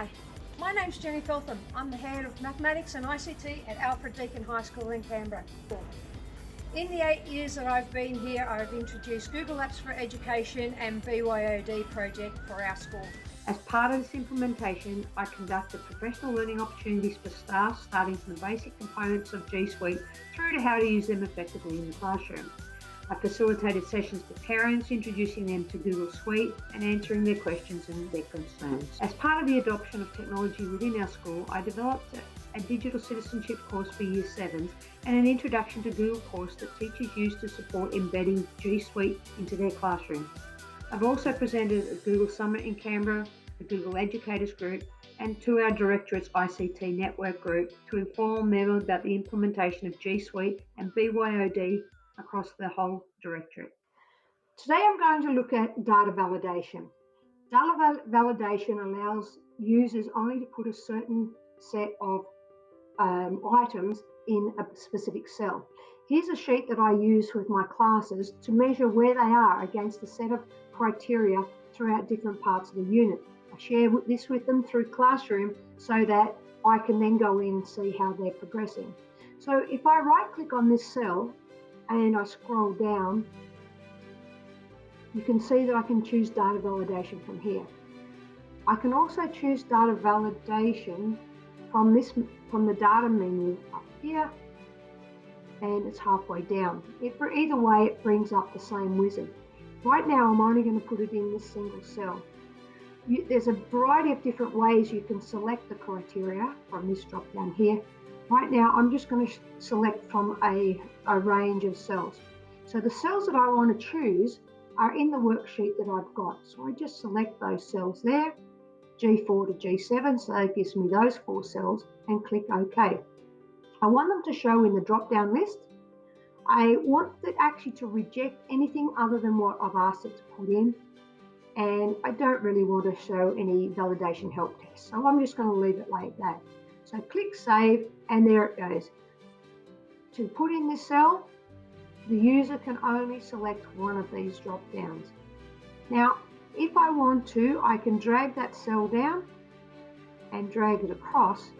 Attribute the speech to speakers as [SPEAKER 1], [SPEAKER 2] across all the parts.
[SPEAKER 1] Hi, my name's Jenny Feltham. I'm the Head of Mathematics and ICT at Alfred Deakin High School in Canberra. In the 8 years that I've been here, I've introduced Google Apps for Education and BYOD project for our school.
[SPEAKER 2] As part of this implementation, I conducted professional learning opportunities for staff, starting from the basic components of G Suite through to how to use them effectively in the classroom. I facilitated sessions for parents, introducing them to Google Suite and answering their questions and their concerns. As part of the adoption of technology within our school, I developed a digital citizenship course for Year 7s and an introduction to Google course that teachers use to support embedding G Suite into their classroom. I've also presented at Google Summit in Canberra, the Google Educators Group, and to our Directorate's ICT Network Group to inform them about the implementation of G Suite and BYOD across the whole directorate. Today I'm going to look at data validation. Data validation allows users only to put a certain set of items in a specific cell. Here's a sheet that I use with my classes to measure where they are against a set of criteria throughout different parts of the unit. I share this with them through Classroom so that I can then go in and see how they're progressing. So if I right click on this cell and I scroll down, you can see that I can choose data validation from here. I can also choose data validation from the data menu up here, and it's halfway down. Either way, it brings up the same wizard. Right now, I'm only going to put it in this single cell. There's a variety of different ways you can select the criteria from this drop down here. Right now, I'm just going to select from a range of cells. So the cells that I want to choose are in the worksheet that I've got. So I just select those cells there, G4 to G7, so that gives me those 4 cells, and click OK. I want them to show in the drop-down list. I want it actually to reject anything other than what I've asked it to put in, and I don't really want to show any validation help tests, so I'm just going to leave it like that. So click Save, and there it goes. To put in this cell, the user can only select one of these drop-downs. Now, if I want to, I can drag that cell down and drag it across,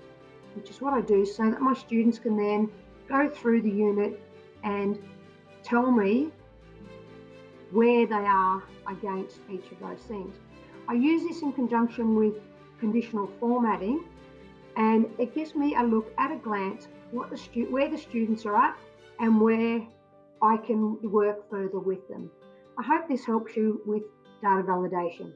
[SPEAKER 2] which is what I do, so that my students can then go through the unit and tell me where they are against each of those things. I use this in conjunction with conditional formatting, and it gives me a look at a glance where the students are at and where I can work further with them. I hope this helps you with data validation.